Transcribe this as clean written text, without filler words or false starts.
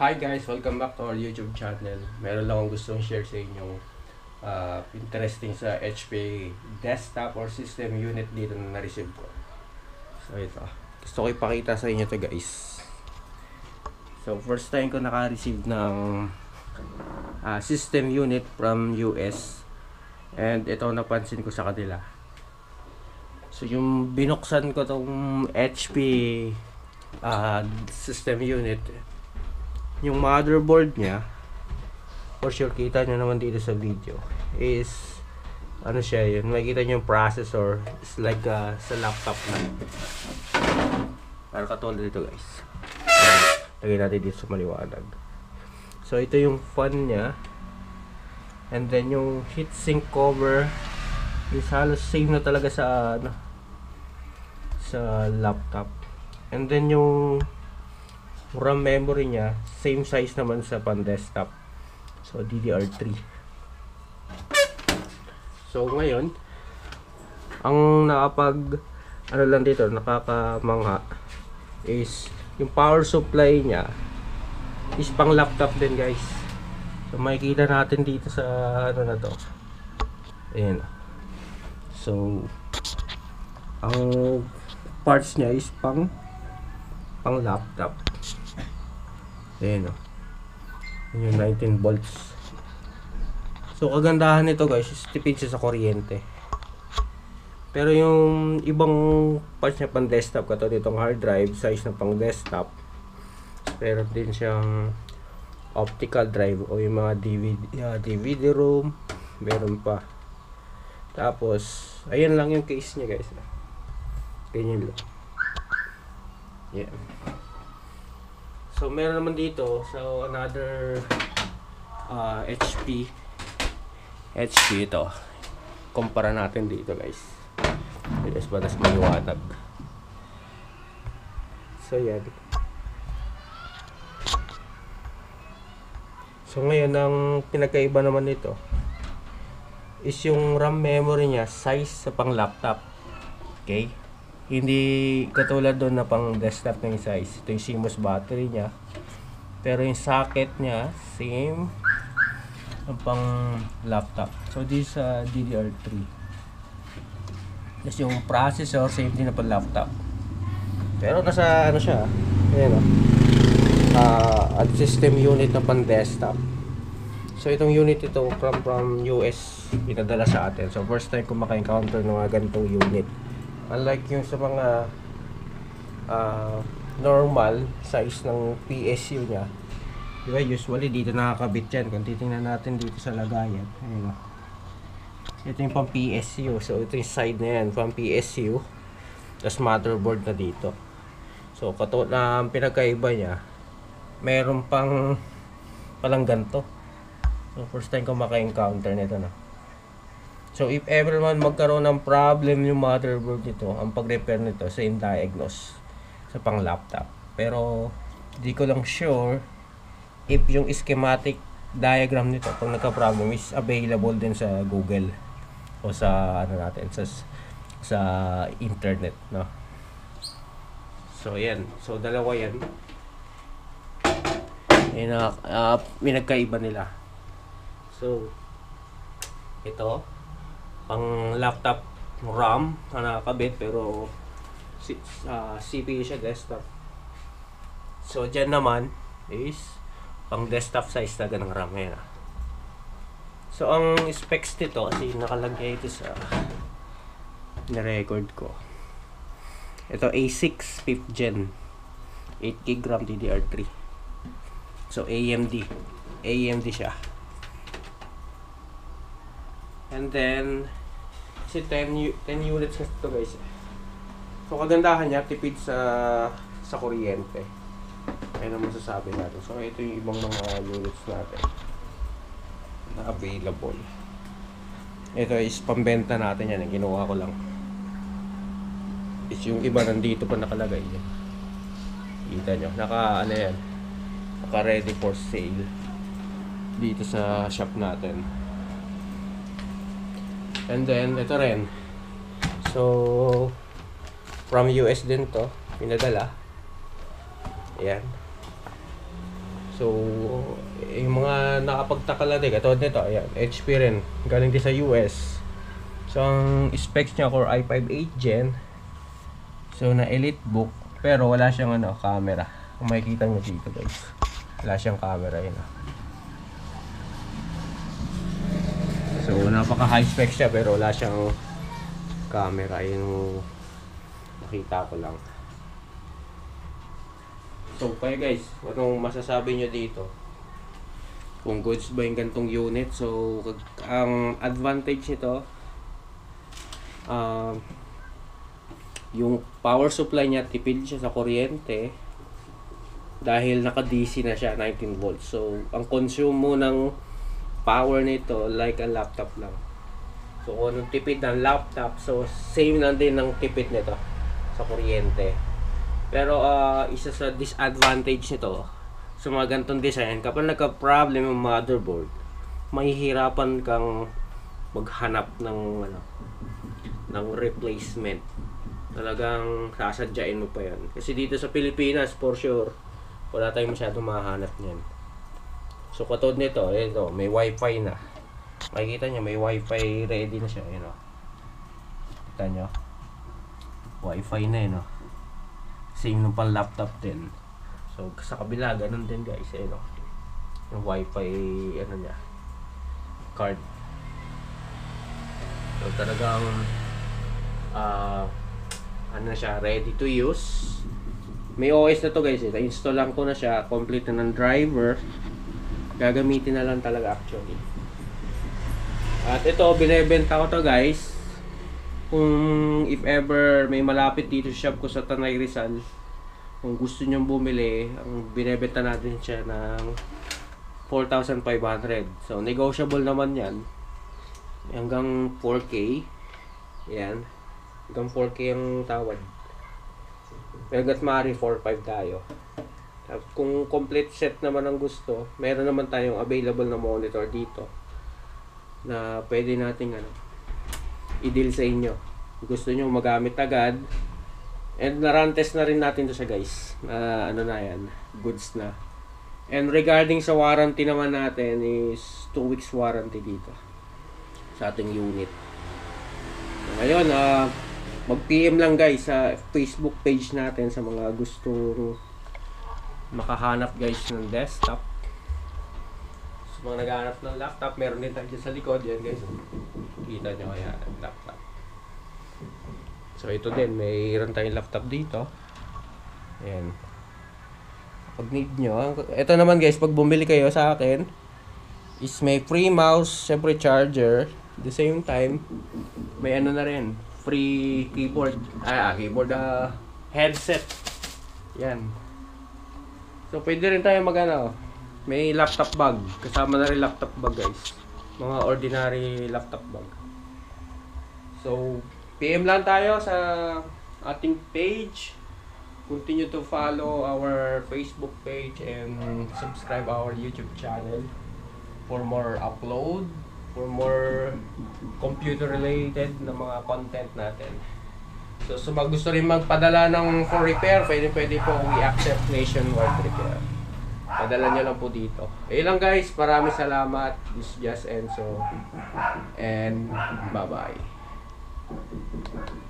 Hi guys, welcome back to our YouTube channel. Meron lang akong gustong share sa inyo interesting sa HP desktop or system unit dito na na-receive ko. So ito, gusto ko ipakita sa inyo to guys. So first time ko naka-receive ng system unit from US, and ito napansin ko sa kanila. So yung binuksan ko tong HP system unit, yung motherboard niya, for sure kita nyo naman dito sa video, is ano siya, yun makikita nyo yung processor is like sa laptop na para katulad dito guys. Lagay natin dito sa maliwanag. So ito yung fan niya, and then yung heatsink cover is halos same na talaga sa sa laptop, and then yung RAM memory niya same size naman sa pan desktop, so DDR3. So ngayon ang ano lang dito nakakamangha is yung power supply niya is pang laptop din guys. So makikita natin dito sa ano na to, ayan. So ang parts niya is pang laptop. Ayan o. Yung 19 volts. So kagandahan nito guys is tipid siya sa kuryente. Pero yung ibang parts niya pang desktop, katulad itong hard drive, size na pang desktop. Pero din siyang optical drive o yung mga DVD room, meron pa. Tapos ayan lang yung case niya guys. Ganyan lang. Yeah. So meron naman dito, so another HP ito. Kumpara natin dito guys. Yes, batas maliwanag. So yan. So ngayon ang pinagkaiba naman nito is yung RAM memory niya size sa pang laptop. Okay? Hindi katulad doon na pang desktop na yung size. Ito yung CMOS battery niya. Pero yung socket niya same ang pang laptop. So this DDR3. Tapos yung processor same din na pang laptop. Pero nasa ano siya, ayan at system unit na pang desktop. So itong unit ito from US pinadala sa atin. So first time ko maka-encounter ng mga ganitong unit. Unlike yung sa mga normal size ng PSU nya, diba, usually dito nakakabit yan. Kung titingnan natin dito sa lagayan, ayun, ito yung pang PSU. So ito yung side na yan, pang PSU, tapos motherboard na dito. So ang pinagkaiba nya, meron palang ganito. So first time ko maka-encounter nito na. So if ever man magkaroon ng problem yung motherboard nito, ang pag-repair nito same diagnose sa pang laptop. Pero di ko lang sure if yung schematic diagram nito pag nagka-problem is available din sa Google o sa ano natin sa internet, no. So yan. So dalawa yan. Pinagkaiba nila. So ito pang laptop RAM na nakakabit, pero CPU siya desktop. So dyan naman is pang desktop size talaga ng RAM. Ayan. So ang specs nito, kasi nakalagay ito sa na-record ko, ito A6 5th gen 8GB RAM DDR3. So AMD siya. And then kasi 10 units kasi ito guys. So kagandahan niya, tipid sa kuryente. Ayun ang masasabi natin. So ito yung ibang mga units natin na available. Ito is pambenta natin yan. Ginawa ko lang. Is yung iba nandito pa nakalagay yan. Kita nyo. Naka ready for sale dito sa shop natin. And then ito rin, so from US din to pinadala. Ayan. So So, yung mga nakapagtaka lang din, katulad nito, ayan, HP rin, galing din sa US. So, ang specs niya Core i5 8 Gen. So, na EliteBook, pero wala siyang camera. Kung makikita nyo dito guys, wala siyang camera yun. So, napaka high spec siya, pero wala siyang camera. Yun nakita ko lang. So, kaya guys, anong masasabi nyo dito? Kung goods ba yung gantong unit? So, ang advantage nito, yung power supply niya, tipid siya sa kuryente. Dahil naka-DC na siya, 19 volts. So, ang consume mo ng power nito, like a laptop lang. So, kung anong tipid ng laptop, so, same lang din ng tipid nito sa kuryente. Pero isa sa disadvantage nito sa mga ganitong design, kapag nagka-problem yung motherboard, mahihirapan kang maghanap ng ng replacement. Talagang sasadyain mo pa yan. Kasi dito sa Pilipinas, for sure, wala tayong masyadong mahanap niyan. So katulad nito, ito, may wifi na. Makikita nyo, may wifi ready na siya. Kita nyo? Wifi na yun, no? Same nung pang laptop din. So sa kabila ganun din guys, yung wifi niya, card. So talagang siya, ready to use. May OS na to guys, na-install lang ko na siya, complete na ng driver. Gagamitin na lang talaga actually. At ito, binebenta ko to guys. Kung if ever may malapit dito sa shop ko sa Tanay Rizal, kung gusto nyong bumili, ang binebenta natin siya ng 4,500. So negotiable naman yan hanggang 4K. Yan, hanggang 4K ang tawad. Hanggat maaari 4,500 tayo. At kung complete set naman ang gusto, meron naman tayong available na monitor dito na pwede nating i-deal sa inyo. Gusto nyo magamit agad. And na-run test na rin natin to siya guys. Na yan, goods na. And regarding sa warranty naman natin is 2 weeks warranty dito sa ating unit. So, ngayon, mag-PM lang guys sa Facebook page natin sa mga gustong makahanap guys ng desktop. Mga naghahanap ng laptop, meron din tayo sa likod yan guys. Kita nyo kaya laptop. So ito din, mayroon tayong laptop dito. Ayan. Pag need nyo, ito naman guys, pag bumili kayo sa akin is may free mouse, syempre charger. At the same time, may na rin, free keyboard. Keyboard, headset. Yan. So pwede rin tayo may laptop bag. Kasama na rin laptop bag guys. Mga ordinary laptop bag. So, PM lang tayo sa ating page. Continue to follow our Facebook page and subscribe our YouTube channel for more upload, for more computer related na mga content natin. So, gusto rin magpadala ng for repair, pwede po we accept nationwide repair. Padala nyo lang po dito. Ayun lang guys, maraming salamat. This is just Enzo. And bye-bye.